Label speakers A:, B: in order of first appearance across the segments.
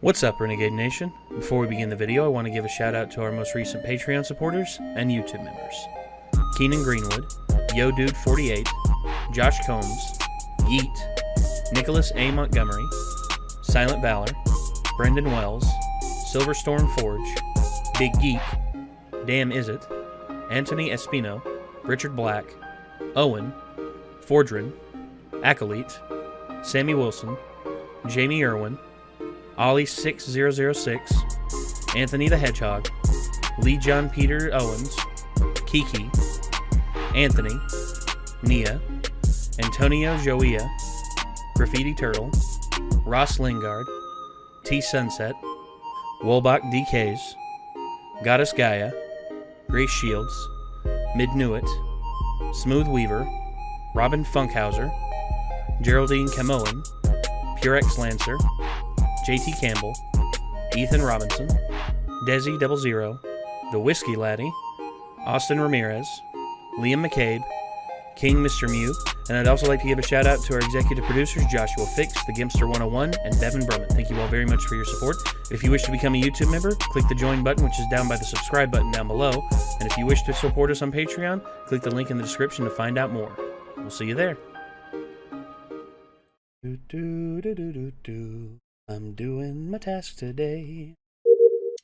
A: What's up, Renegade Nation? Before we begin the video, I want to give a shout out to our most recent Patreon supporters and YouTube members. Keenan Greenwood, YoDude48, Josh Combs, Yeet, Nicholas A. Montgomery, Silent Valor, Brendan Wells, Silverstorm Forge, Big Geek, Damn Is It, Anthony Espino, Richard Black, Owen, Fordrin, Acoleyte, Sammy Wilson, Jamie Irwin, Ollie6006, Anthony the Hedgehog, Lee John Peter Owens, Kiki, Anthony, Nia, Antonio Joia, Graffiti Turtle, Ross Lingard, T Sunset, Wolbach DKs, Goddess Gaia, Grace Shields, Midnewit, Smooth Weaver, Robin Funkhauser, Geraldine Camoan, Purex Lancer, JT Campbell, Ethan Robinson, Desi 00, The Whiskey Laddie, Austin Ramirez, Liam McCabe, King Mr. Mew, and I'd also like to give a shout out to our executive producers Joshua Fix, The Gimpster 101, and Bevan Berman. Thank you all very much for your support. If you wish to become a YouTube member, click the join button, which is down by the subscribe button down below, and if you wish to support us on Patreon, click the link in the description to find out more. We'll see you there. I'm doing my task today.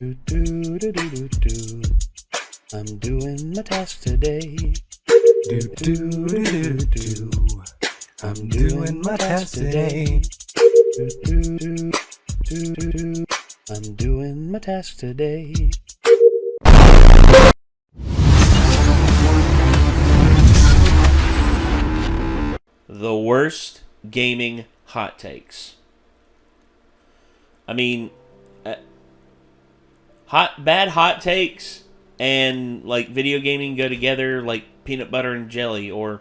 A: I'm doing my task today.
B: I'm doing my task today.
A: I'm doing my task today. The worst gaming hot takes. I mean, bad hot takes and like video gaming go together like peanut butter and jelly, or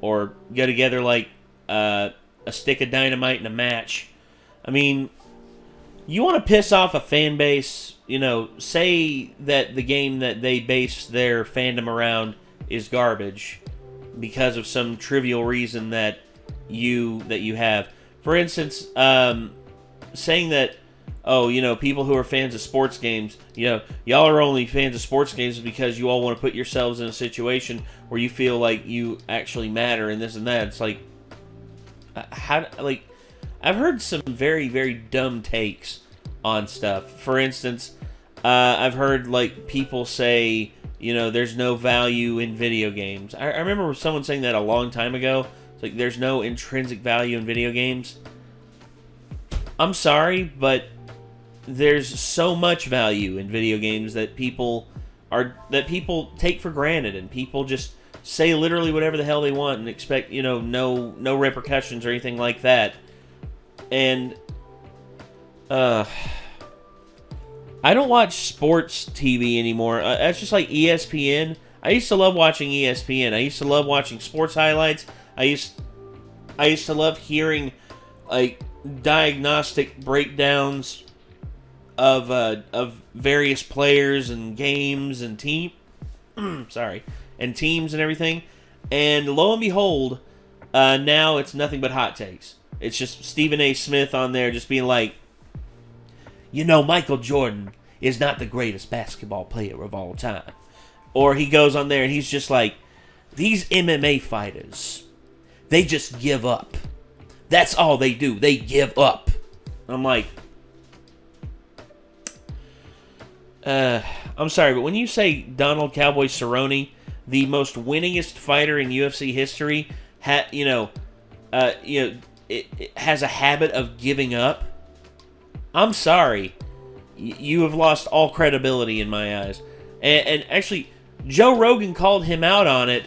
A: go together like a stick of dynamite in a match. I mean, you want to piss off a fan base, say that the game that they base their fandom around is garbage because of some trivial reason that you have. For instance, saying that, people who are fans of sports games, y'all are only fans of sports games because you all want to put yourselves in a situation where you feel like you actually matter and this and that. It's like, I've heard some very, very dumb takes on stuff. For instance, I've heard people say, there's no value in video games. I remember someone saying that a long time ago. It's like, there's no intrinsic value in video games. I'm sorry, but there's so much value in video games that people take for granted, and people just say literally whatever the hell they want and expect, no repercussions or anything like that. And I don't watch sports TV anymore. That's just like ESPN. I used to love watching ESPN. I used to love watching sports highlights. I used to love hearing diagnostic breakdowns of various players and games and teams and everything. And lo and behold, now it's nothing but hot takes. It's just Stephen A. Smith on there just being like, Michael Jordan is not the greatest basketball player of all time. Or he goes on there and he's just like, these MMA fighters, they just give up. That's all they do. They give up. I'm like, I'm sorry, but when you say Donald Cowboy Cerrone, the most winningest fighter in UFC history, it has a habit of giving up, I'm sorry. You have lost all credibility in my eyes. And actually, Joe Rogan called him out on it,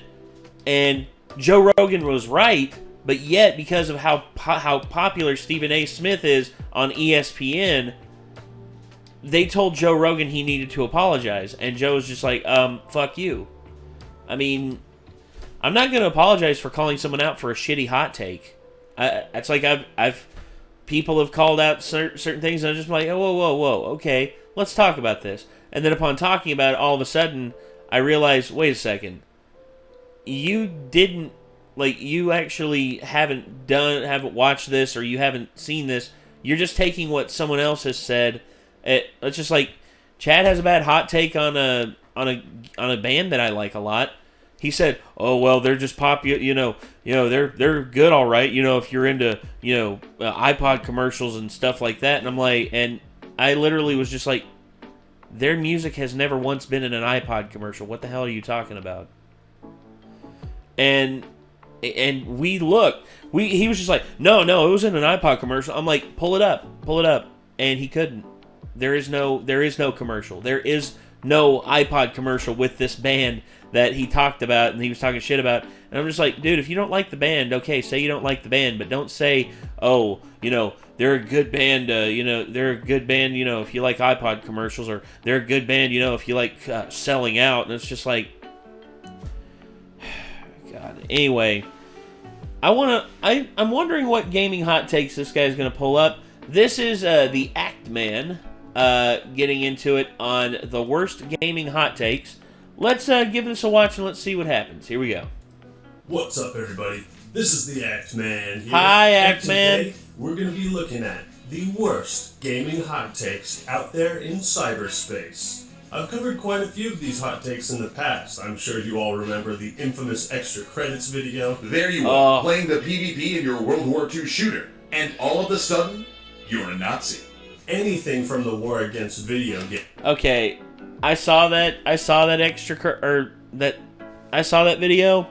A: and Joe Rogan was right. But yet, because of how popular Stephen A. Smith is on ESPN, they told Joe Rogan he needed to apologize. And Joe was just like, fuck you. I mean, I'm not going to apologize for calling someone out for a shitty hot take. It's like people have called out certain things, and I'm just like, oh, whoa, okay, let's talk about this. And then upon talking about it, all of a sudden, I realized, wait a second, you actually haven't watched this, or you haven't seen this, You're just taking what someone else has said. It's just like Chad has a bad hot take on a band that I like a lot. He said, "Oh well, they're just popular. They're good, all right. If you're into iPod commercials and stuff like that." And I'm like, and I literally was just like, their music has never once been in an iPod commercial. What the hell are you talking about? And we looked. He was just like, no, it was in an iPod commercial. I'm like, pull it up, and he couldn't. There is no commercial. There is no iPod commercial with this band that he talked about and he was talking shit about. And I'm just like, dude, if you don't like the band, okay, say you don't like the band, but don't say, oh, they're a good band. They're a good band. If you like iPod commercials, or they're a good band. If you like selling out. And it's just like, God. Anyway. I'm wondering what gaming hot takes this guy's going to pull up. This is the Act Man getting into it on the worst gaming hot takes. Let's give this a watch and let's see what happens. Here we go.
C: What's up, everybody? This is the Act Man here.
A: Hi, Act Man.
C: Today, we're going to be looking at the worst gaming hot takes out there in cyberspace. I've covered quite a few of these hot takes in the past. I'm sure you all remember the infamous extra credits video.
D: There you are, playing the PvP in your World War II shooter, and all of a sudden, you're a Nazi.
C: Anything from the war against video game.
A: Okay, I saw that video.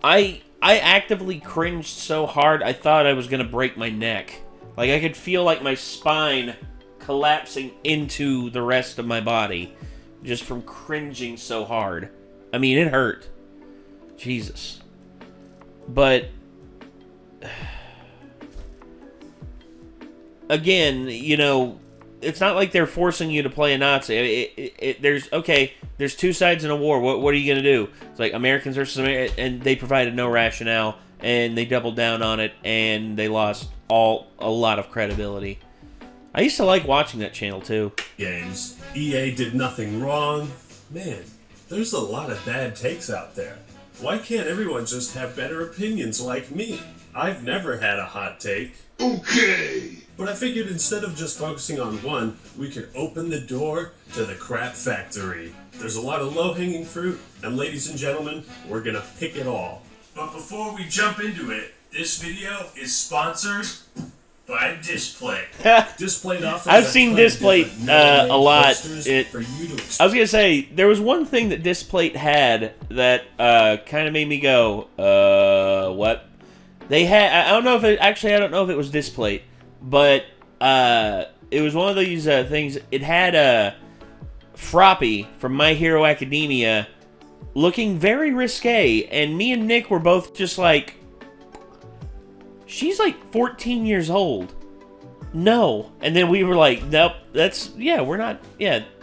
A: I actively cringed so hard I thought I was gonna break my neck. Like I could feel like my spine collapsing into the rest of my body just from cringing so hard. I mean, it hurt. Jesus. But again, it's not like they're forcing you to play a Nazi. There's two sides in a war. What are you going to do? It's like Americans versus Americans, and they provided no rationale, and they doubled down on it, and they lost a lot of credibility. I used to like watching that channel too.
C: Games. EA did nothing wrong. Man, there's a lot of bad takes out there. Why can't everyone just have better opinions like me? I've never had a hot take.
D: Okay.
C: But I figured instead of just focusing on one, we could open the door to the crap factory. There's a lot of low-hanging fruit, and ladies and gentlemen, we're gonna pick it all. But before we jump into it, this video is sponsored by Displate. Displate offers
A: I've seen Displate a lot.
C: For you to
A: I was gonna say there was one thing that Displate had that kind of made me go, what? They had. I don't know if it was Displate, but it was one of these things. It had Froppy from My Hero Academia looking very risque, and me and Nick were both just like, she's like 14 years old. No. And then we were like, nope, we're not,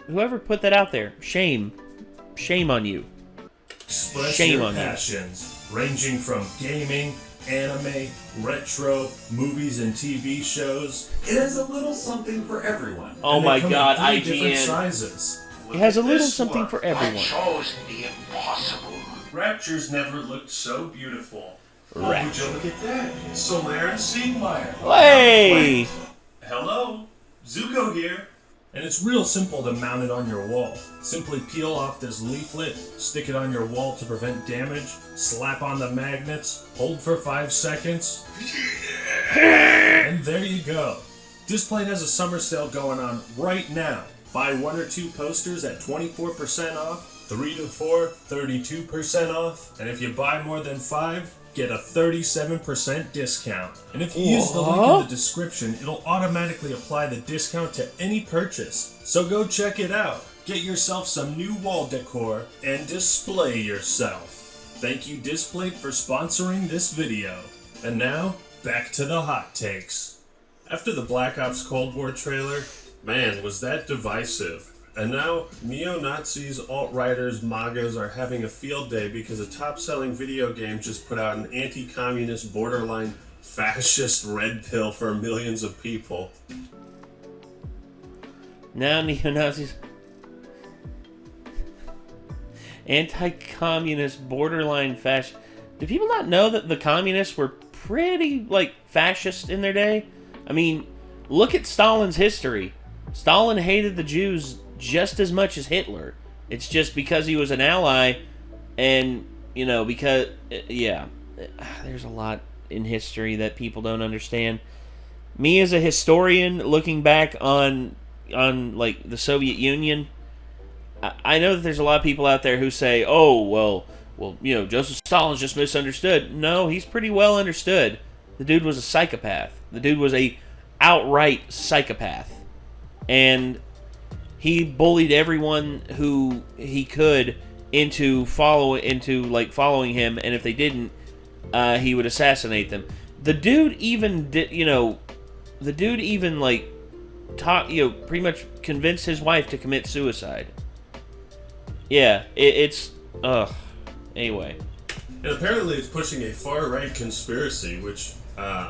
A: whoever put that out there, shame. Shame on you.
C: Express
A: Shame
C: your
A: on you.
C: passions, ranging from gaming, anime, retro, movies and TV shows.
D: It has a little something for everyone.
A: Oh
C: And
A: my
C: they come
A: God,
C: in 3 different
A: IGN.
C: sizes.
A: It has a
C: Look at
A: little
C: this
A: something
C: one.
A: for everyone.
D: chose the impossible.
C: Rapture's never looked so beautiful.
A: Rapture.
C: Would you look at that? Solaire and Siegmeyer.
A: Hey!
C: Hello, Zuko here. And it's real simple to mount it on your wall. Simply peel off this leaflet, stick it on your wall to prevent damage, slap on the magnets, hold for 5 seconds, and there you go. Displate has a summer sale going on right now. Buy 1 or 2 posters at 24% off, 3 to 4, 32% off, and if you buy more than 5, get a 37% discount. And if you use the link in the description, it'll automatically apply the discount to any purchase. So go check it out. Get yourself some new wall decor and display yourself. Thank you, Displate, for sponsoring this video. And now, back to the hot takes. After the Black Ops Cold War trailer, man, was that divisive. And now, neo-Nazis, alt-righters, MAGAs are having a field day because a top-selling video game just put out an anti-communist, borderline fascist red pill for millions of people.
A: Now neo-Nazis... Anti-communist, borderline fascist... Do people not know that the communists were pretty, fascist in their day? I mean, look at Stalin's history. Stalin hated the Jews just as much as Hitler. It's just because he was an ally, and, you know, because, yeah, there's a lot in history that people don't understand. Me as a historian, looking back on like the Soviet Union, I know that there's a lot of people out there who say, "Oh, well, you know, Joseph Stalin's just misunderstood." No, he's pretty well understood. The dude was a psychopath. The dude was a outright psychopath, and he bullied everyone who he could into following him, and if they didn't, he would assassinate them. The dude even did, you know, like taught, you know, pretty much convinced his wife to commit suicide. Yeah, it's anyway.
C: And apparently it's pushing a far-right conspiracy, which,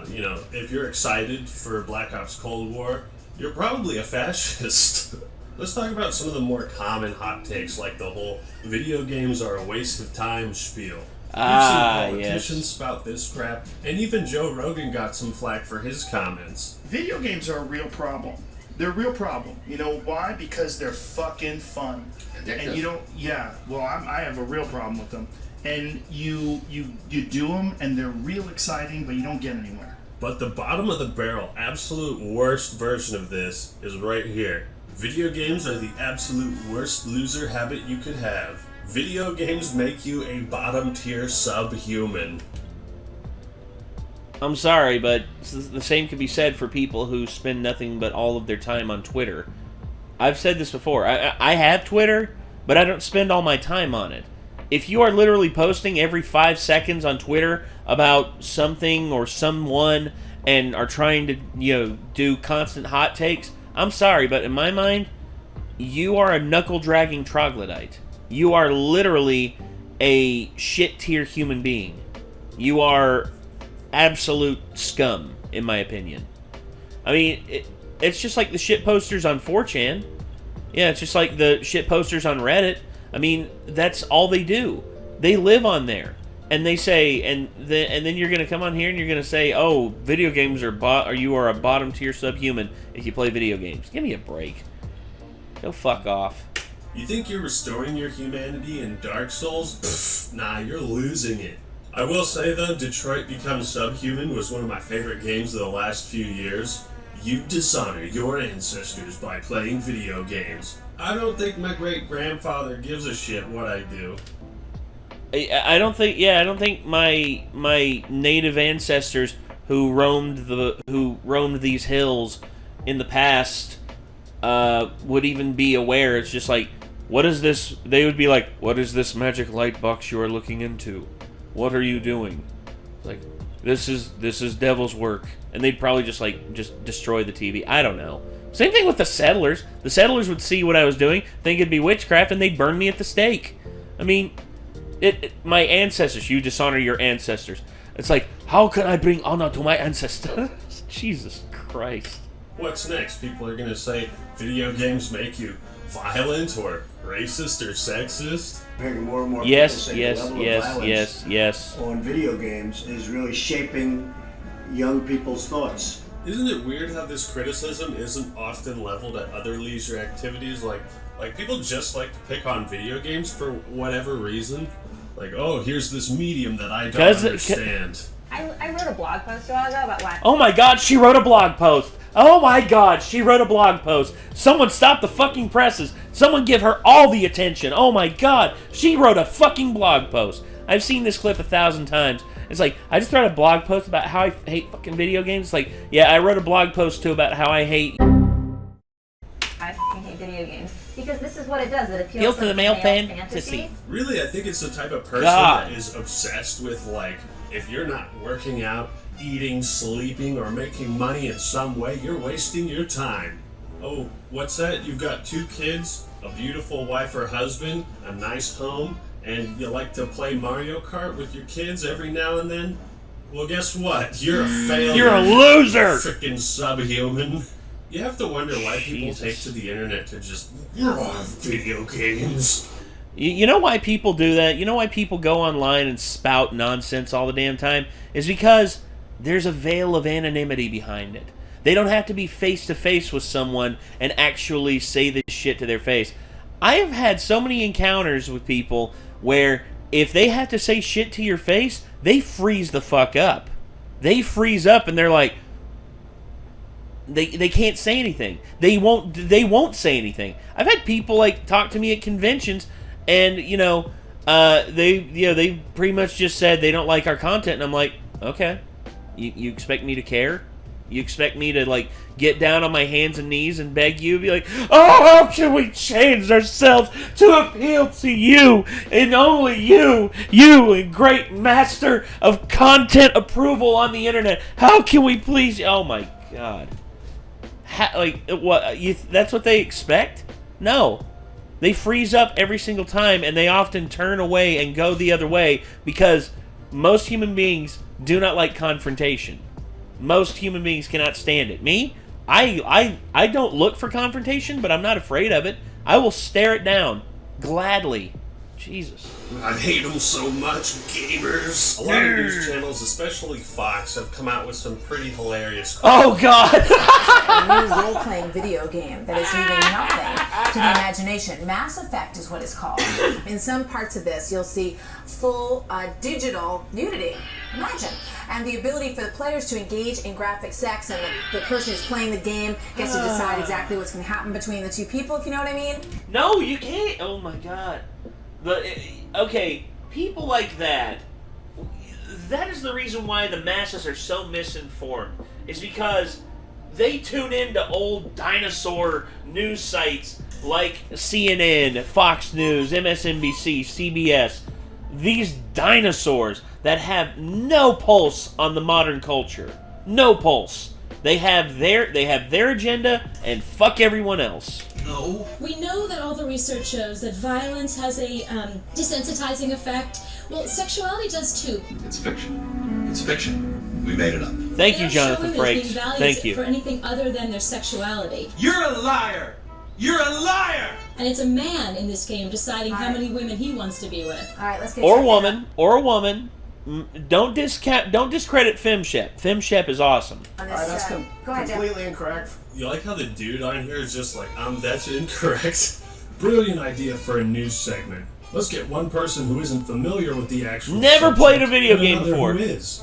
C: you know, if you're excited for Black Ops Cold War, you're probably a fascist. Let's talk about some of the more common hot takes, like the whole video games are a waste of time spiel. You've seen politicians spout this crap, and even Joe Rogan got some flack for his comments.
E: Video games are a real problem. They're a real problem. You know why? Because they're fucking fun. And you don't, I have a real problem with them. And you do them, and they're real exciting, but you don't get anywhere.
C: But the bottom of the barrel, absolute worst version of this is right here. Video games are the absolute worst loser habit you could have. Video games make you a bottom-tier subhuman.
A: I'm sorry, but the same could be said for people who spend nothing but all of their time on Twitter. I've said this before. I have Twitter, but I don't spend all my time on it. If you are literally posting every 5 seconds on Twitter about something or someone and are trying to, you know, do constant hot takes, I'm sorry, but in my mind, you are a knuckle-dragging troglodyte. You are literally a shit-tier human being. You are absolute scum, in my opinion. I mean, it's just like the shit posters on 4chan. Yeah, it's just like the shit posters on Reddit. I mean, that's all they do. They live on there. And they say, and then you're going to come on here and you're going to say, oh, video games or you are a bottom-tier subhuman if you play video games. Give me a break. Go fuck off.
C: You think you're restoring your humanity in Dark Souls? Pfft, nah, you're losing it. I will say though, Detroit Become Subhuman was one of my favorite games of the last few years. You dishonor your ancestors by playing video games. I don't think my great-grandfather gives a shit what I do.
A: I don't think my native ancestors who roamed these hills in the past would even be aware. It's just like, what is this? They would be like, what is this magic light box you are looking into? What are you doing? It's like, this is devil's work, and they'd probably just destroy the TV. I don't know. Same thing with the settlers. The settlers would see what I was doing, think it'd be witchcraft, and they'd burn me at the stake. I mean, my ancestors. You dishonor your ancestors. It's like, how can I bring honor to my ancestors? Jesus Christ.
C: What's next? People are gonna say video games make you violent or racist or sexist?
F: Hearing more and more
A: yes,
F: people say the level of violence
A: yes.
F: on video games is really shaping young people's thoughts.
C: Isn't it weird how this criticism isn't often leveled at other leisure activities? Like people just like to pick on video games for whatever reason. Like, oh, here's this medium that I don't understand.
G: I wrote a blog post a while ago about why.
A: Oh my god, she wrote a blog post. Oh my god, she wrote a blog post. Someone stop the fucking presses. Someone give her all the attention. Oh my god, she wrote a fucking blog post. I've seen this clip 1,000 times. It's like, I just wrote a blog post about how I hate fucking video games. It's like, yeah, I wrote a blog post too about how I hate...
G: I fucking hate video games. Because this is what it does. It
A: appeals to the male fantasy.
C: Really, I think it's the type of person
A: God.
C: that is obsessed with, like, if you're not working out, eating, sleeping, or making money in some way, you're wasting your time. Oh, what's that? You've got 2 kids, a beautiful wife or husband, a nice home, and you like to play Mario Kart with your kids every now and then? Well, guess what? You're a failure.
A: You're a loser!
C: Frickin' subhuman. You have to wonder why people take to the internet to just video games.
A: You know why people do that? You know why people go online and spout nonsense all the damn time? Is because there's a veil of anonymity behind it. They don't have to be face-to-face with someone and actually say this shit to their face. I have had so many encounters with people where if they have to say shit to your face, they freeze the fuck up. They freeze up and they're like, they can't say anything. They won't say anything. I've had people like talk to me at conventions, and they pretty much just said they don't like our content, and I'm like, okay, you expect me to care? You expect me to like get down on my hands and knees and beg you, be like, oh, how can we change ourselves to appeal to you and only you and great master of content approval on the internet? How can we please you? Oh my god. That's what they expect? No. They freeze up every single time, and they often turn away and go the other way because most human beings do not like confrontation. Most human beings cannot stand it. Me, I don't look for confrontation, but I'm not afraid of it. I will stare it down gladly. Jesus.
C: I hate them so much, gamers. A lot of news channels, especially Fox, have come out with some pretty hilarious...
A: Oh, God!
H: A new role-playing video game that is leaving nothing to the imagination. Mass Effect is what it's called. In some parts of this, you'll see full digital nudity. Imagine. And the ability for the players to engage in graphic sex, and the person who's playing the game gets to decide exactly what's going to happen between the two people, if you know what I mean.
A: No, you can't. Oh, my God. Okay, people like that is the reason why the masses are so misinformed, is because they tune into old dinosaur news sites like CNN, Fox News, MSNBC, CBS. These dinosaurs that have no pulse on the modern culture. No pulse. They have their agenda and fuck everyone else.
C: No.
I: We know that all the research shows that violence has a desensitizing effect. Well, sexuality does too.
D: It's fiction. It's fiction. We made it up.
A: Thank you, Jonathan Frakes. Thank you.
I: For anything other than their sexuality.
B: You're a liar! You're a liar!
I: And it's a man in this game deciding how many women he wants to be with.
H: All right, let's get
A: or a woman. Don't discredit FemShep. FemShep is awesome.
F: All right, that's
H: Go ahead, Jeff.
F: completely incorrect.
C: You like how the dude on here is just like, that's incorrect? Brilliant idea for a news segment. Let's get one person who isn't familiar with the actual
A: Never
C: subject
A: played a video game
C: another
A: before.
C: Who is.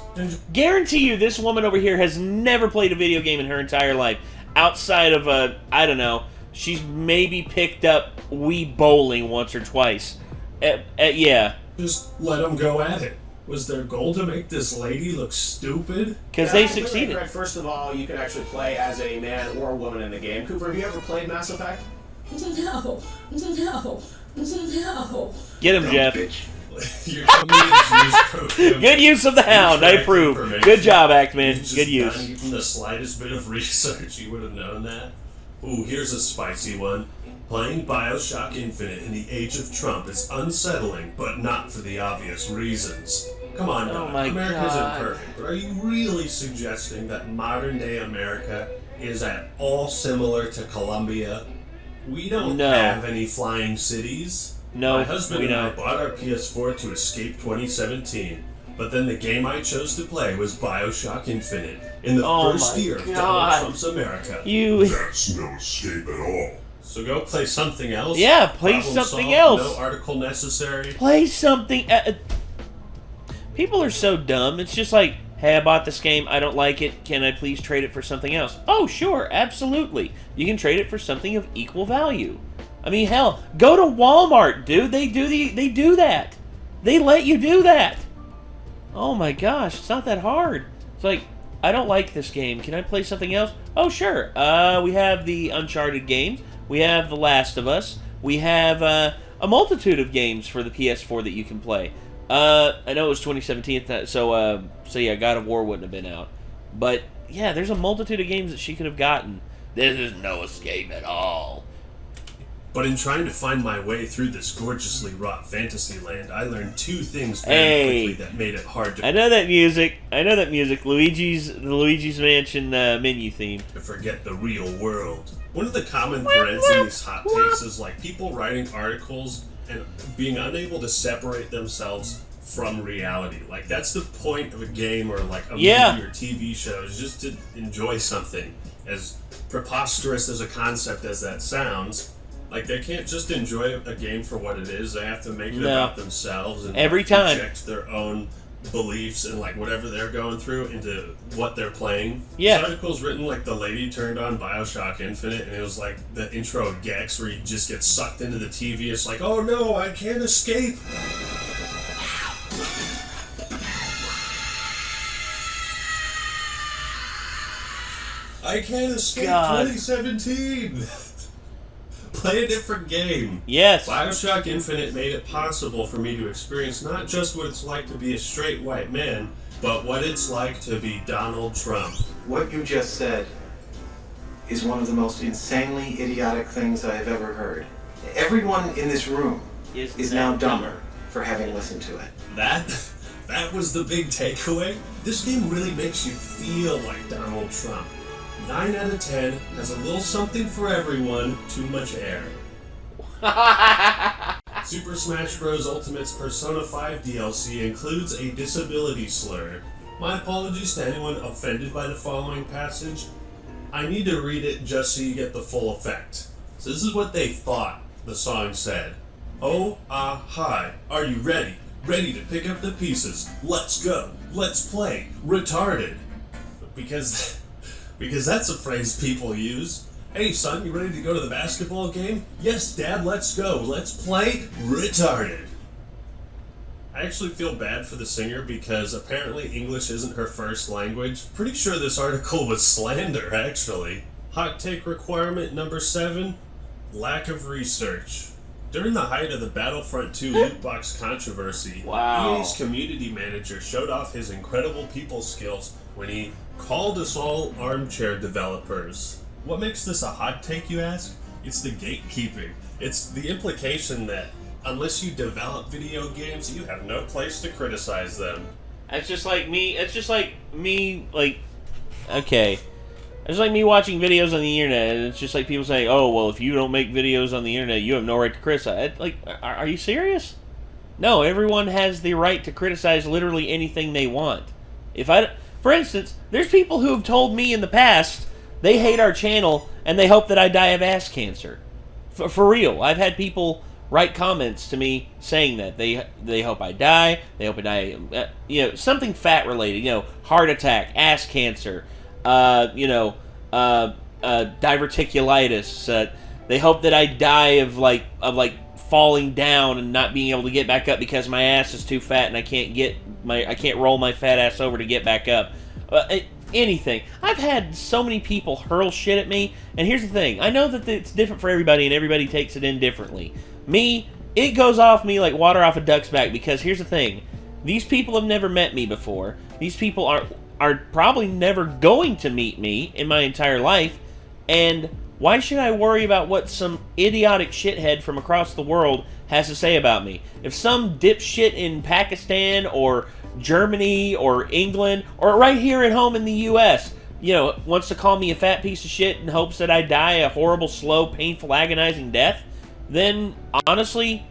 A: Guarantee you this woman over here has never played a video game in her entire life. Outside of I don't know, she's maybe picked up Wii Bowling once or twice. Yeah.
C: Just let them go at it. Was their goal to make this lady look stupid?
A: Because they succeeded.
J: First of all, you can actually play as a man or a woman in the game. Cooper, have you ever played Mass Effect?
I: No.
A: Get him, Jeff.
C: You're coming
A: Good use of the hound. I approve. Good job, Actman. Good use.
C: Not even the slightest bit of research, you would have known that. Ooh, here's a spicy one. Playing BioShock Infinite in the age of Trump is unsettling, but not for the obvious reasons. Come on, America isn't perfect, but are you really suggesting that modern-day America is at all similar to Colombia? We don't have any flying cities.
A: No,
C: my husband and I bought our PS4 to escape 2017, but then the game I chose to play was BioShock Infinite in the first year of Donald Trump's America.
K: That's no escape at all.
C: So go play something else.
A: Yeah, play something else.
C: No article necessary.
A: Play something. People are so dumb. It's just like, hey, I bought this game. I don't like it. Can I please trade it for something else? Oh, sure, absolutely. You can trade it for something of equal value. I mean, hell, go to Walmart, dude. They do that. They let you do that. Oh my gosh, it's not that hard. It's like, I don't like this game. Can I play something else? Oh, sure. We have the Uncharted games. We have The Last of Us. We have a multitude of games for the PS4 that you can play. I know it was 2017, so yeah, God of War wouldn't have been out. But yeah, there's a multitude of games that she could have gotten. This is no escape at all.
C: But in trying to find my way through this gorgeously wrought fantasy land, I learned two things very quickly that made it hard to...
A: I know that music. Luigi's Mansion menu theme.
C: To forget the real world. One of the common threads in these hot takes is like people writing articles and being unable to separate themselves from reality. Like that's the point of a game or like a movie or TV show, is just to enjoy something. as preposterous as a concept as that sounds, like, they can't just enjoy a game for what it is. They have to make it about themselves and
A: every time
C: project their own beliefs and like whatever they're going through into what they're playing.
A: Yeah.
C: This article's written like the lady turned on BioShock Infinite and it was like the intro of Gex where you just get sucked into the TV. It's like, oh no, I can't escape. I can't escape 2017. Play a different game.
A: Yes.
C: BioShock Infinite made it possible for me to experience not just what it's like to be a straight white man, but what it's like to be Donald Trump.
L: What you just said is one of the most insanely idiotic things I have ever heard. Everyone in this room is now dumber for having listened to it.
C: That was the big takeaway. This game really makes you feel like Donald Trump. 9 out of 10 has a little something for everyone, too much air. Super Smash Bros. Ultimate's Persona 5 DLC includes a disability slur. My apologies to anyone offended by the following passage. I need to read it just so you get the full effect. So this is what they thought the song said. Oh, hi, are you ready? Ready to pick up the pieces. Let's go. Let's play. Retarded. Because that's a phrase people use. Hey son, you ready to go to the basketball game? Yes, Dad, let's go. Let's play retarded. I actually feel bad for the singer because apparently English isn't her first language. Pretty sure this article was slander, actually. Hot take requirement number 7, lack of research. During the height of the Battlefront 2 loot box controversy, EA's community manager showed off his incredible people skills when he called us all armchair developers. What makes this a hot take, you ask? It's the gatekeeping. It's the implication that unless you develop video games, you have no place to criticize them.
A: It's just like me, okay. It's like me watching videos on the internet, and it's just like people saying, oh, well, if you don't make videos on the internet, you have no right to criticize. Like, are you serious? No, everyone has the right to criticize literally anything they want. For instance, there's people who have told me in the past they hate our channel and they hope that I die of ass cancer. For real. I've had people write comments to me saying that. They hope I die, they hope I die, something fat related, heart attack, ass cancer, diverticulitis. They hope that I die of falling down and not being able to get back up because my ass is too fat and I can't roll my fat ass over to get back up. Anything. I've had so many people hurl shit at me, and here's the thing. I know that it's different for everybody and everybody takes it in differently. Me, it goes off me like water off a duck's back because here's the thing. These people have never met me before. These people are probably never going to meet me in my entire life, and why should I worry about what some idiotic shithead from across the world has to say about me? If some dipshit in Pakistan or Germany or England or right here at home in the U.S., wants to call me a fat piece of shit in hopes that I die a horrible, slow, painful, agonizing death, then honestly,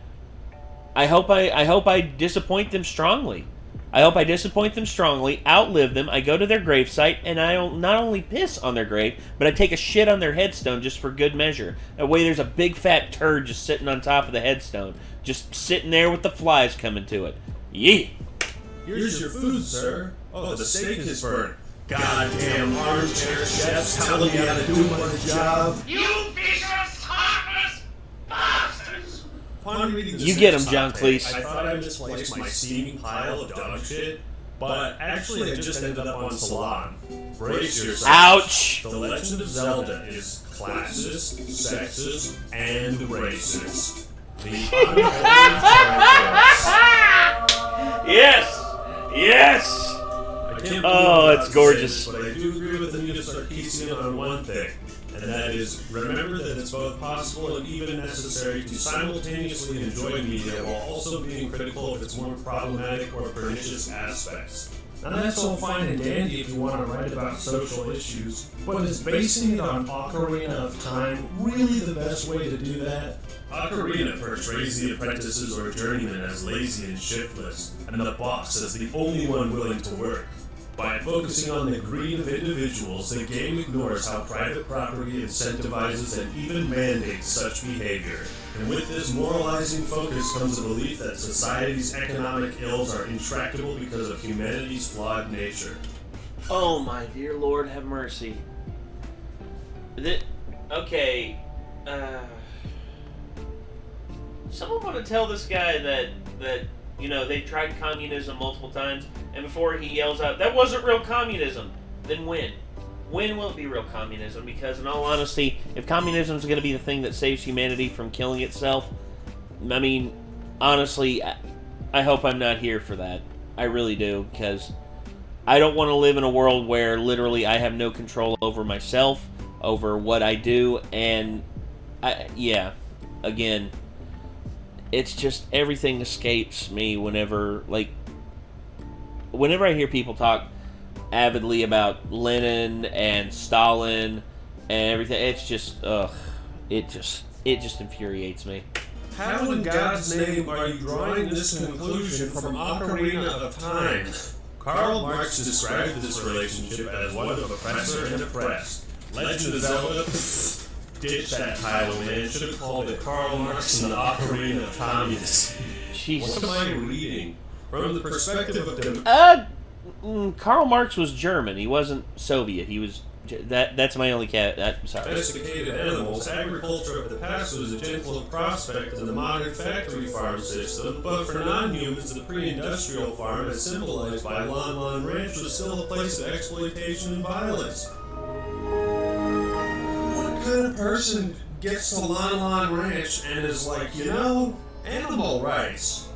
A: I hope I disappoint them strongly. I hope I disappoint them strongly, outlive them, I go to their gravesite, and I not only piss on their grave, but I take a shit on their headstone just for good measure. That way there's a big fat turd just sitting on top of the headstone, just sitting there with the flies coming to it. Yeah.
C: Here's your food, sir. Oh, the steak is burnt. Goddamn armchair chefs telling me how to do my job.
B: You vicious, heartless bastards!
C: Upon reading the
A: You get 'em,
C: six
A: John
C: hot takes,
A: Cleese.
C: I thought I misplaced my steaming pile of dog shit, but actually I just ended up on Salon. Brace yourself.
A: Ouch!
C: The Legend of Zelda is classist, sexist, and racist. The unholy
A: Yes! Yes! Oh, it's gorgeous.
C: But I do agree with Anita Sarkeesian on one thing, and that is remember that it's both possible and even necessary to simultaneously enjoy media while also being critical of its more problematic or pernicious aspects. Now that's all fine and dandy if you want to write about social issues, but is basing it on Ocarina of Time really the best way to do that? Ocarina portrays the apprentices or journeymen as lazy and shiftless, and the boss as the only one willing to work. By focusing on the greed of individuals, the game ignores how private property incentivizes and even mandates such behavior. And with this moralizing focus comes the belief that society's economic ills are intractable because of humanity's flawed nature.
A: Oh my dear Lord, have mercy. Okay, someone want to tell this guy that you know, they tried communism multiple times, and before he yells out, that wasn't real communism, then when? When will it be real communism? Because in all honesty, if communism is going to be the thing that saves humanity from killing itself, I mean, honestly, I hope I'm not here for that. I really do, because I don't want to live in a world where literally I have no control over myself, over what I do, and yeah, again, it's just everything escapes me whenever I hear people talk avidly about Lenin and Stalin and everything. It's just, it just infuriates me.
C: How in God's name are you drawing this conclusion from Ocarina of Time? Karl Marx described this relationship as one of oppressor and oppressed. Legend of Zelda? Ditch that title, man. Should have called it Karl Marx and the Ocarina of Communism.
A: Jesus.
C: What am I reading? From the perspective of
A: Karl Marx was German. He wasn't Soviet. He was... That's my only sorry.
C: Domesticated animals, agriculture of the past was a gentle prospect in the modern factory farm system, but for non-humans, the pre-industrial farm, as symbolized by Lon Lon Ranch, was still a place of exploitation and violence. What kind of person gets to Lon Lon Ranch and is like, you know, animal rights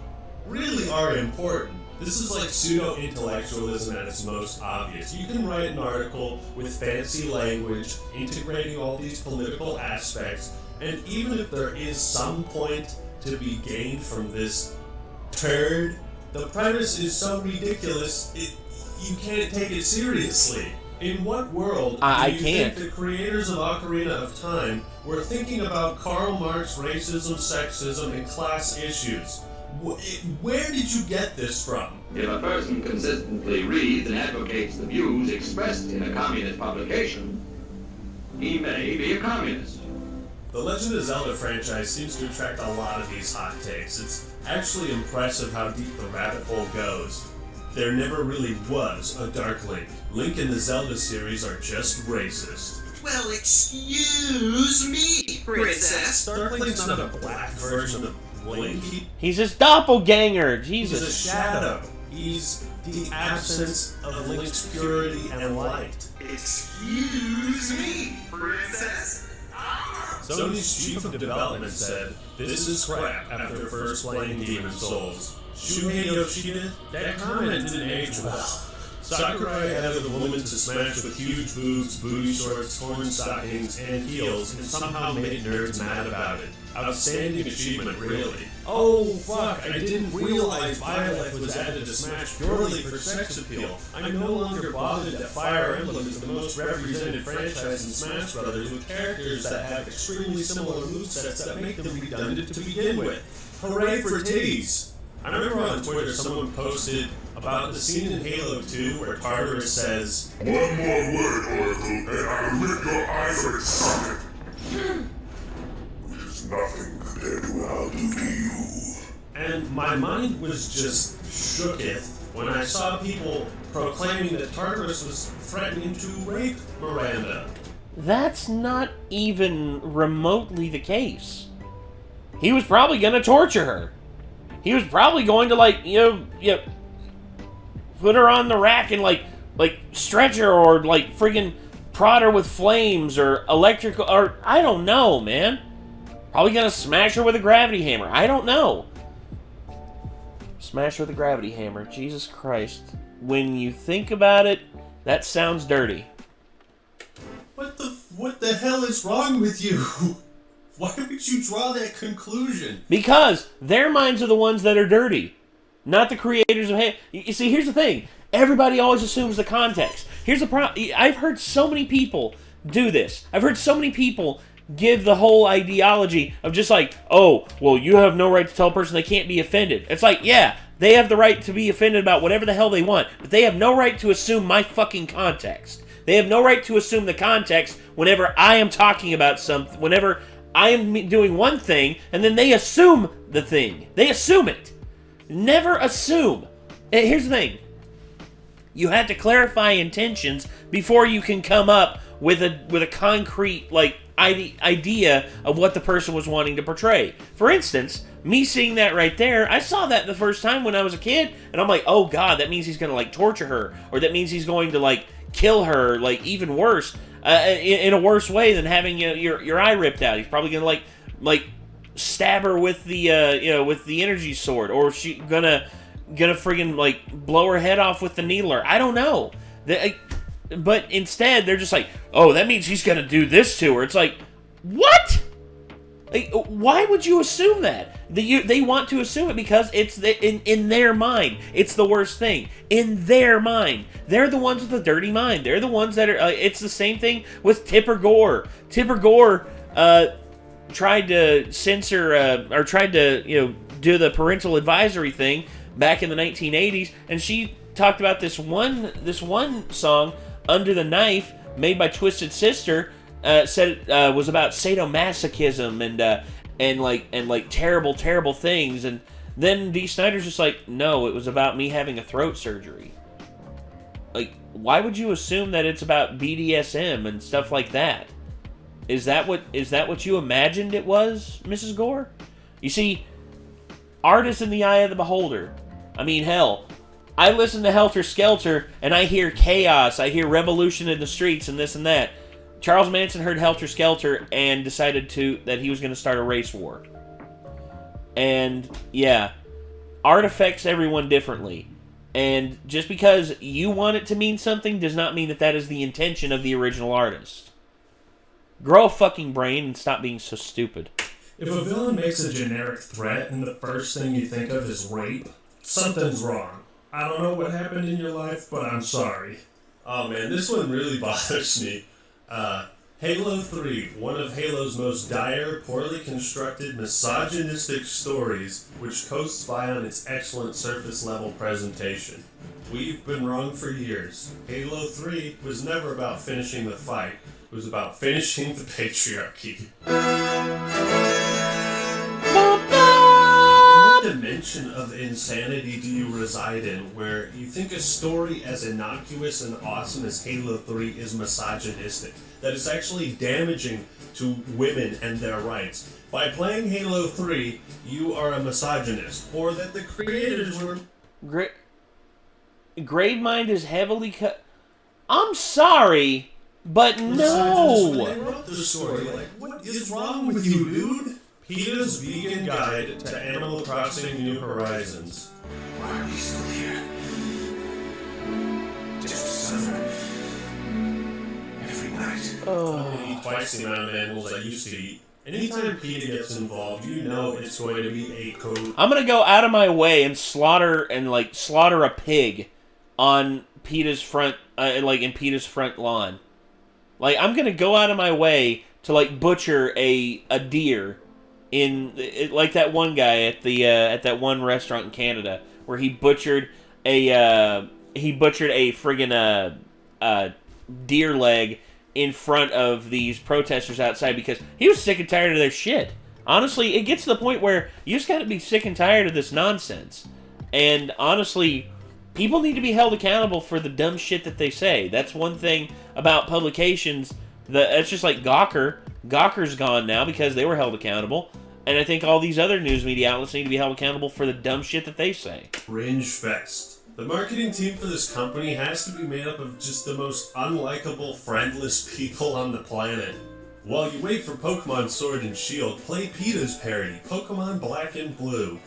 C: really are important? This is like pseudo-intellectualism at its most obvious. You can write an article with fancy language, integrating all these political aspects, and even if there is some point to be gained from this turd, the premise is so ridiculous, you can't take it seriously. In what world do you think the creators of Ocarina of Time were thinking about Karl Marx racism, sexism, and class issues? Where did you get this from?
M: If a person consistently reads and advocates the views expressed in a communist publication, he may be a communist.
C: The Legend of Zelda franchise seems to attract a lot of these hot takes. It's actually impressive how deep the rabbit hole goes. There never really was a Dark Link. Link in the Zelda series are just racist.
B: Well, excuse me, princess.
C: Dark Link's not a black version of Link.
A: He's his doppelganger, Jesus.
C: He's a shadow. He's the absence of Link's purity and light.
B: Excuse me, princess.
C: Sony's chief of development said, "This is crap," after first playing Demon Souls. Shuhei Yoshida, that comment didn't age well. Sakurai added a woman to smash with huge boobs, booty shorts, torn stockings, and heels, and somehow made nerds mad about it. Outstanding achievement, really. Oh, fuck, I didn't realize Violet was added to Smash purely for sex appeal. I'm no longer bothered that Fire Emblem is the most represented franchise in Smash Brothers with characters that have extremely similar movesets that make them redundant to begin with. Hooray for titties! I remember on Twitter someone posted about the scene in Halo 2 where Tartarus says,
K: "One more word, Oracle, and I'll rip your eyes socket." Which is nothing compared to what I'll do to you.
C: And my mind was just shooketh when I saw people proclaiming that Tartarus was threatening to rape Miranda.
A: That's not even remotely the case. He was probably going to torture her. He was probably going to, put her on the rack and, stretch her or, friggin' prod her with flames or electrical, or, I don't know, man. Probably gonna smash her with a gravity hammer. I don't know. Smash her with a gravity hammer. Jesus Christ. When you think about it, that sounds dirty.
C: What the hell is wrong with you? Why would you draw that conclusion?
A: Because their minds are the ones that are dirty, not the creators of Halo. You see, here's the thing. Everybody always assumes the context. Here's the problem. I've heard so many people do this. I've heard so many people give the whole ideology of just oh, well, you have no right to tell a person they can't be offended. It's yeah, They have the right to be offended about whatever the hell they want, but they have no right to assume my fucking context. They have no right to assume the context whenever I am talking about something, whenever I am doing one thing, and then they assume the thing. They assume it. Never assume. And here's the thing. You have to clarify intentions before you can come up with a concrete, like, idea of what the person was wanting to portray. For instance, me seeing that right there, I saw that the first time when I was a kid, and I'm like, oh god, that means he's gonna, like, torture her, or that means he's going to, like, kill her, like, even worse, in a worse way than having your eye ripped out. He's probably gonna, like, stab her with the, with the energy sword, or she gonna friggin', like, blow her head off with the needler. I don't know. But instead, they're just like, oh, that means he's gonna do this to her. It's like, what? Like, why would you assume that? They want to assume it because it's in their mind. It's the worst thing. In their mind. They're the ones with the dirty mind. They're the ones that are... it's the same thing with Tipper Gore. Tipper Gore tried to censor... or tried to, do the parental advisory thing back in the 1980s, and she talked about this one song, Under the Knife, made by Twisted Sister, said it was about sadomasochism and terrible things, and then Dee Snider's just like, no, it was about me having a throat surgery. Like, why would you assume that it's about BDSM and stuff like that? Is that what you imagined it was, Mrs. Gore? You see, art is in the eye of the beholder. I mean, hell, I listen to Helter Skelter, and I hear chaos, I hear revolution in the streets, and this and that. Charles Manson heard Helter Skelter and decided that he was going to start a race war. And, yeah, art affects everyone differently. And just because you want it to mean something does not mean that is the intention of the original artist. Grow a fucking brain and stop being so stupid.
C: If a villain makes a generic threat and the first thing you think of is rape, something's wrong. I don't know what happened in your life, but I'm sorry. Oh man, this one really bothers me. Halo 3, one of Halo's most dire, poorly constructed, misogynistic stories, which coasts by on its excellent surface-level presentation. We've been wrong for years. Halo 3 was never about finishing the fight. It was about finishing the patriarchy. What dimension of insanity do you reside in where you think a story as innocuous and awesome as Halo 3 is misogynistic? That it's actually damaging to women and their rights. By playing Halo 3, you are a misogynist. Or that the creators were...
A: Grade Mind is heavily cut... I'm sorry, but no!
C: When they wrote the story, like, what is wrong with you, dude? PETA's vegan guide to Animal Crossing New Horizons.
B: Why are we still here? Just to suffer. Every night.
C: I eat twice the amount of animals I used to eat. Anytime PETA gets involved, you know it's going to be a code.
A: I'm gonna go out of my way and slaughter a pig on PETA's front, in PETA's front lawn. Like, I'm gonna go out of my way to, like, butcher a deer like that one guy at that one restaurant in Canada where he butchered a friggin' deer leg in front of these protesters outside because he was sick and tired of their shit. Honestly, it gets to the point where you just gotta be sick and tired of this nonsense. And honestly, people need to be held accountable for the dumb shit that they say. That's one thing about publications. It's just like Gawker. Gawker's gone now because they were held accountable. And I think all these other news media outlets need to be held accountable for the dumb shit that they say.
C: Cringe Fest. The marketing team for this company has to be made up of just the most unlikable, friendless people on the planet. While you wait for Pokemon Sword and Shield, play PETA's parody, Pokemon Black and Blue.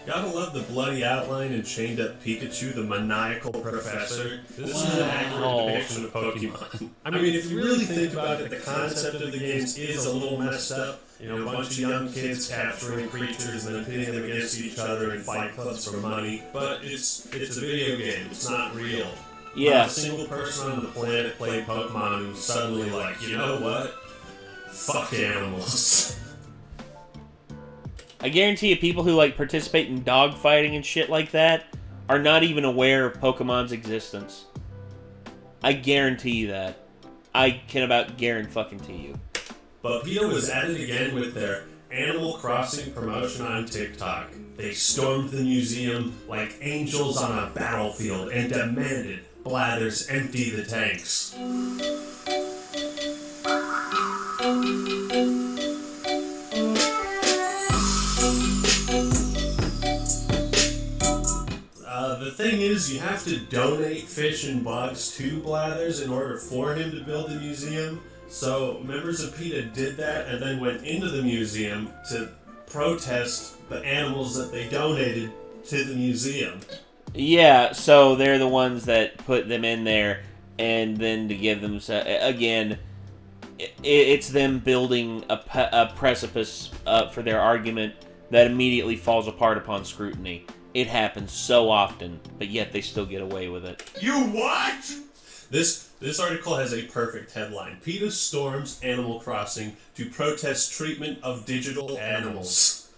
C: Gotta love the bloody outline and chained up Pikachu, the maniacal professor. This is an accurate depiction of Pokemon. I mean, if you really think about it, the concept of the games is a little messed up. You know, a bunch of young kids capturing creatures and then pitting them against each other in fight clubs for money. But it's a video game, it's not real.
A: Yeah.
C: Not a single person on the planet played Pokemon and was suddenly like, you know what? Fuck animals.
A: I guarantee you people who, like, participate in dogfighting and shit like that are not even aware of Pokemon's existence. I guarantee you that. I can about guarantee you.
C: But PETA was at it again with their Animal Crossing promotion on TikTok. They stormed the museum like angels on a battlefield and demanded Blathers empty the tanks. The thing is, you have to donate fish and bugs to Blathers in order for him to build the museum. So members of PETA did that and then went into the museum to protest the animals that they donated to the museum.
A: Yeah, so they're the ones that put them in there, and then to give them... Again, it's them building a precipice for their argument that immediately falls apart upon scrutiny. It happens so often, but yet they still get away with it.
K: You what?
C: This article has a perfect headline. PETA storms Animal Crossing to protest treatment of digital animals.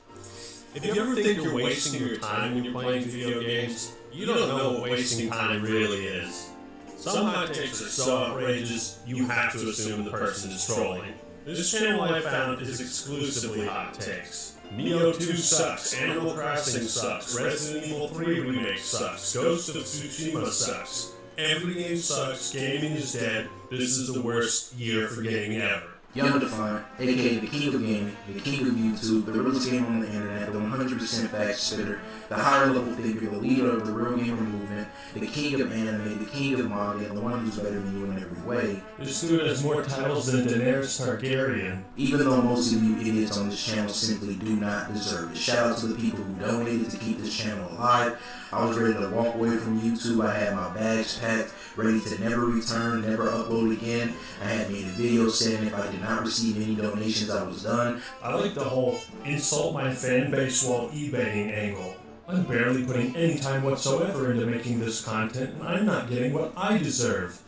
C: If you ever think you're wasting your time when you're playing video games, you don't know what wasting time really is. Some hot takes are so outrageous, you have to assume the person is trolling. This channel I found is exclusively hot takes. Neo 2 sucks, Animal Crossing sucks, Resident Evil 3 Remake sucks, Ghost of Tsushima sucks. Every game sucks, gaming is dead, this is the worst year for gaming ever.
N: Young Defiant, aka the king of gaming, the king of YouTube, the realest gamer on the internet, the 100% fact spitter, the higher level thinker, the leader of the real gamer movement, the king of anime, the king of manga, and the one who's better than you in every way.
C: This dude has more titles than Daenerys Targaryen.
N: Even though most of you idiots on this channel simply do not deserve it. Shout out to the people who donated to keep this channel alive. I was ready to walk away from YouTube. I had my bags packed, ready to never return, never upload again. I had made a video saying if I did not receive any donations, I was done.
C: I like the whole insult my fan base while eBaying angle. I'm barely putting any time whatsoever into making this content, and I'm not getting what I deserve.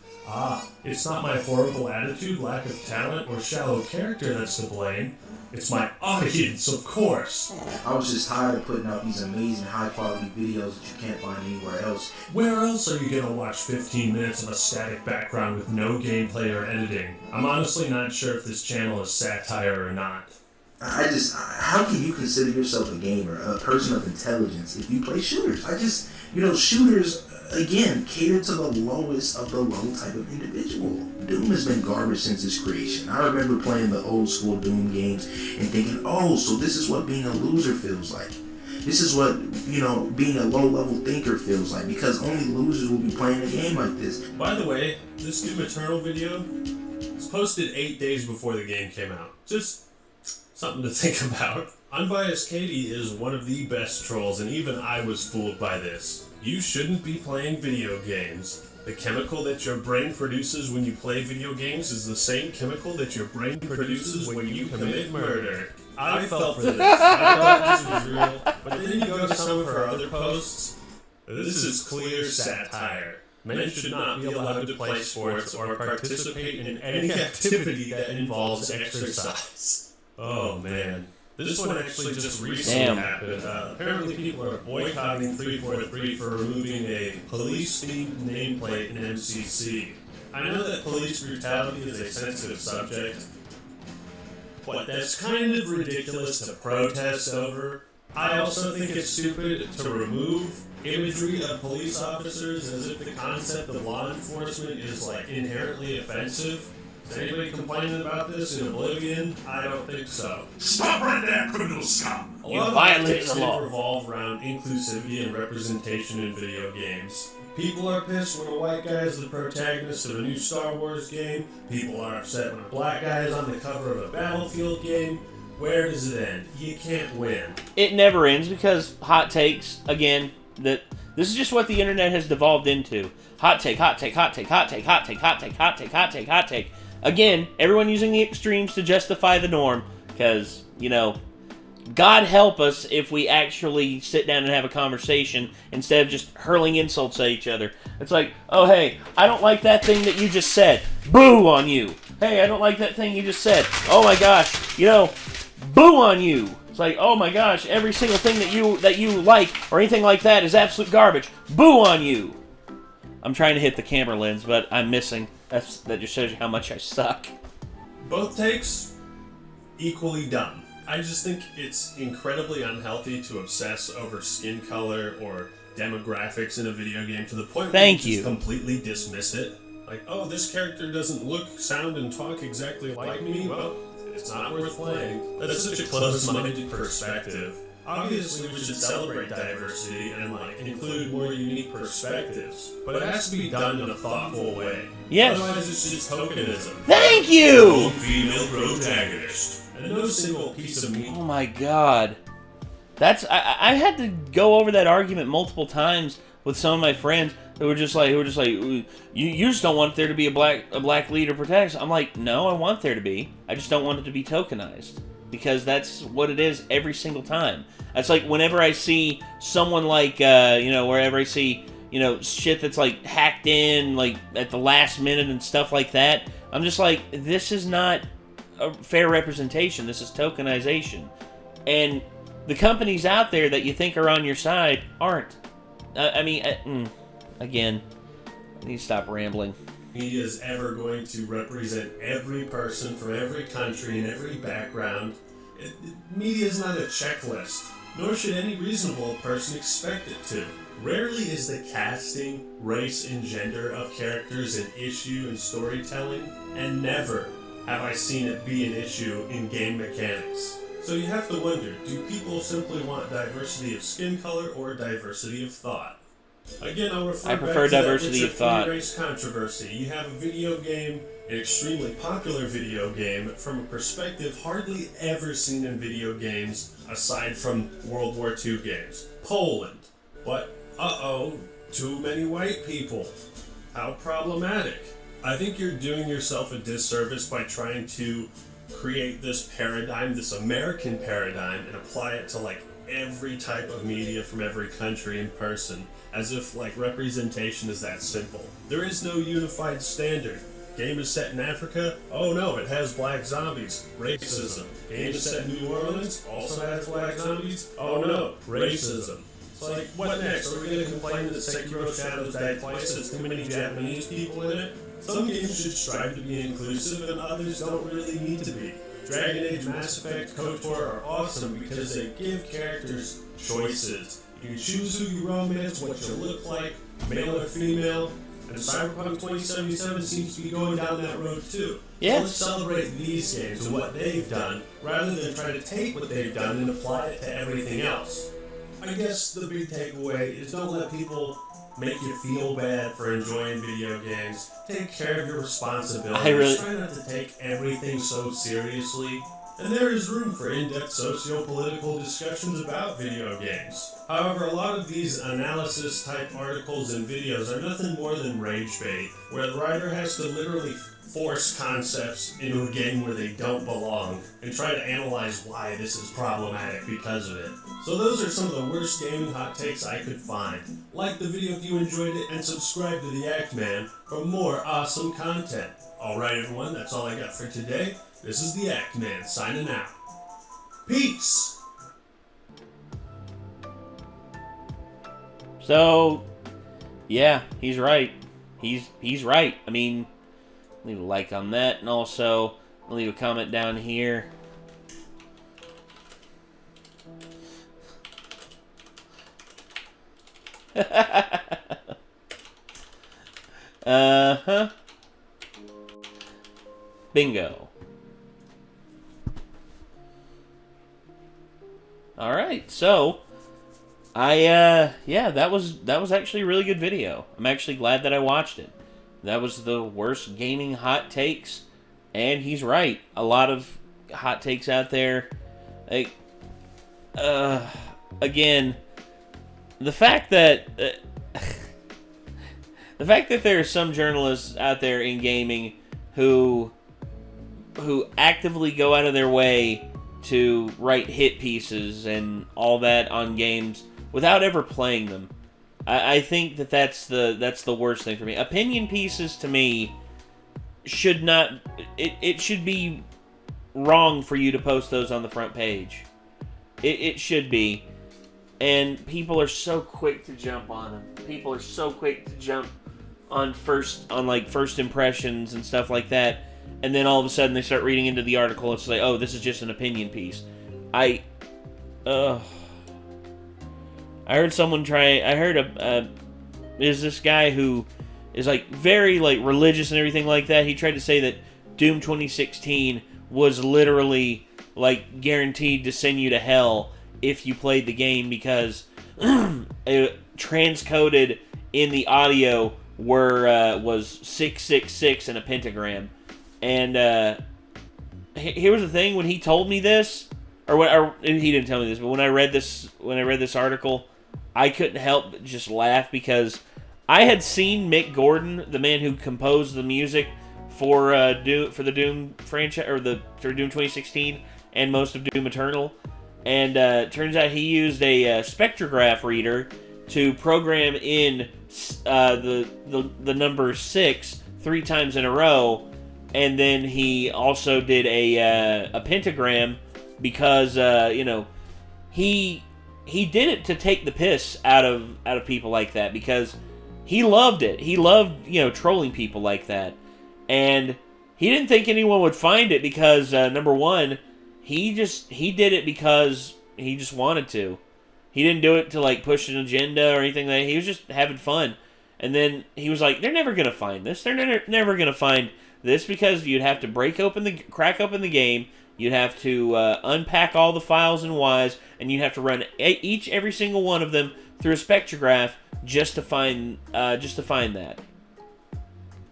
C: It's not my horrible attitude, lack of talent, or shallow character that's to blame. It's my audience, of course.
N: I was just tired of putting out these amazing high-quality videos that you can't find anywhere else.
C: Where else are you gonna watch 15 minutes of a static background with no gameplay or editing? I'm honestly not sure if this channel is satire or not.
N: How can you consider yourself a gamer, a person of intelligence, if you play shooters? Shooters, again, cater to the lowest of the low type of individual. Doom has been garbage since its creation. I remember playing the old school Doom games and thinking, oh, so this is what being a loser feels like. This is what, being a low-level thinker feels like, because only losers will be playing a game like this.
C: By the way, this Doom Eternal video was posted 8 days before the game came out. Just something to think about. Unbiased Katie is one of the best trolls, and even I was fooled by this. You shouldn't be playing video games. The chemical that your brain produces when you play video games is the same chemical that your brain produces when you commit murder. I fell for this. I thought this was real, but then you go to some of her other posts. This is clear satire. Men should not be allowed to play sports or participate in any activity that involves exercise. Oh man. This one actually just recently happened. Apparently people are boycotting 343 for removing a police-themed nameplate in MCC. I know that police brutality is a sensitive subject, but that's kind of ridiculous to protest over. I also think it's stupid to remove imagery of police officers as if the concept of law enforcement is inherently offensive. Is anybody complaining about this in oblivion? I don't think so.
K: Stop right there, criminal scum!
C: A lot of violate the law revolve around inclusivity and representation in video games. People are pissed when a white guy is the protagonist of a new Star Wars game. People are upset when a black guy is on the cover of a Battlefield game. Where does it end? You can't win.
A: It never ends because hot takes, again, this is just what the internet has devolved into. Hot take, hot take, hot take, hot take, hot take, hot take, hot take, hot take, hot take. Again, everyone using the extremes to justify the norm, because, God help us if we actually sit down and have a conversation instead of just hurling insults at each other. It's like, oh, hey, I don't like that thing that you just said. Boo on you. Hey, I don't like that thing you just said. Oh my gosh, boo on you. It's like, oh my gosh, every single thing that you like or anything like that is absolute garbage. Boo on you! I'm trying to hit the camera lens, but I'm missing. That just shows you how much I suck.
C: Both takes, equally dumb. I just think it's incredibly unhealthy to obsess over skin color or demographics in a video game to the point where you just completely dismiss it. Like, oh, this character doesn't look, sound, and talk exactly like me? Well, it's not worth playing. That's such a close-minded perspective. Obviously, we should celebrate diversity and, like, include more unique perspectives. But it has to be done in a thoughtful way.
A: Yes.
C: Otherwise, it's just tokenism.
A: Thank you!
C: Female protagonist. And no single piece of meat.
A: Oh my god. I had to go over that argument multiple times with some of my friends who were just like, you just don't want there to be a black lead or protagonist. I'm like, no, I want there to be. I just don't want it to be tokenized. Because that's what it is every single time. That's like whenever I see someone like, wherever I see, shit that's like hacked in, like at the last minute and stuff like that, I'm just like, this is not a fair representation. This is tokenization. And the companies out there that you think are on your side aren't. Again, I need to stop rambling.
C: Media is ever going to represent every person from every country and every background. Media is not a checklist, nor should any reasonable person expect it to. Rarely is the casting, race, and gender of characters an issue in storytelling, and never have I seen it be an issue in game mechanics. So you have to wonder, do people simply want diversity of skin color or diversity of thought? Again, I'll refer
A: I prefer
C: back to
A: diversity
C: that
A: of thought.
C: race controversy. You have a video game, an extremely popular video game, from a perspective hardly ever seen in video games aside from World War II games. Poland. But, too many white people. How problematic. I think you're doing yourself a disservice by trying to create this paradigm, this American paradigm, and apply it to like every type of media from every country and person, as if like representation is that simple. There is no unified standard. Game is set in Africa? Oh no, it has black zombies. Racism. Game is set in New Orleans? Also has black zombies? Oh no, racism. It's like, what next? Are we going to complain that Sekiro Shadows Die Twice has too many Japanese people in it? Some games should strive to be inclusive and others don't really need to be. Dragon Age, Mass Effect, KOTOR are awesome because they give characters choices. You can choose who you romance, what you look like, male or female, and Cyberpunk 2077 seems to be going down that road too.
A: Yeah.
C: So let's celebrate these games and what they've done, rather than try to take what they've done and apply it to everything else. I guess the big takeaway is don't let people make you feel bad for enjoying video games. Take care of your responsibilities. Try not to take everything so seriously. And there is room for in-depth socio-political discussions about video games. However, a lot of these analysis-type articles and videos are nothing more than rage bait, where the writer has to literally force concepts into a game where they don't belong, and try to analyze why this is problematic because of it. So those are some of the worst gaming hot takes I could find. Like the video if you enjoyed it, and subscribe to The Act Man for more awesome content. Alright everyone, that's all I got for today. This is The Act Man, signing out. Peace!
A: So, yeah, he's right. He's right. I mean, leave a like on that, and also leave a comment down here. Uh-huh. Bingo. Alright, so that was actually a really good video. I'm actually glad that I watched it. That was the worst gaming hot takes, and he's right. A lot of hot takes out there. Like, again, the fact that there are some journalists out there in gaming who actively go out of their way to write hit pieces and all that on games without ever playing them. I think that's the worst thing for me. Opinion pieces to me should not. It should be wrong for you to post those on the front page. It should be. And people are so quick to jump on them. People are so quick to jump on first impressions and stuff like that. And then all of a sudden they start reading into the article. It's like, oh, this is just an opinion piece. I heard someone try. I heard there's this guy who is like very like religious and everything like that. He tried to say that Doom 2016 was literally like guaranteed to send you to hell if you played the game because transcoded in the audio was 666 and a pentagram. And here was the thing: when he told me this, or he didn't tell me this, but when I read this article, I couldn't help but just laugh because I had seen Mick Gordon, the man who composed the music for the Doom franchise or for Doom 2016 and most of Doom Eternal, and turns out he used a spectrograph reader to program in the number 6 3 times in a row, and then he also did a pentagram because he did it to take the piss out of people like that because he loved it. He loved trolling people like that, and he didn't think anyone would find it because number one, he did it because he just wanted to. He didn't do it to like push an agenda or anything like that. He was just having fun. And then he was like, they're never going to find this. They're never going to find this because you'd have to crack open the game. You'd have to unpack all the files and Ys, and you'd have to run every single one of them through a spectrograph just to find that.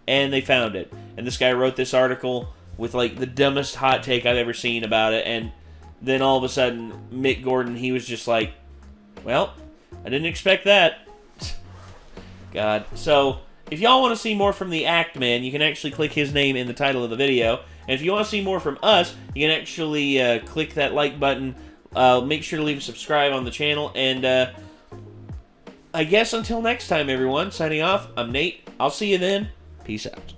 A: And they found it. And this guy wrote this article with like the dumbest hot take I've ever seen about it. And then all of a sudden, Mick Gordon, he was just like, well, I didn't expect that. God. So, if y'all want to see more from the Act Man, you can actually click his name in the title of the video. And if you want to see more from us, you can actually click that like button. Make sure to leave a subscribe on the channel. And I guess until next time, everyone, signing off, I'm Nate. I'll see you then. Peace out.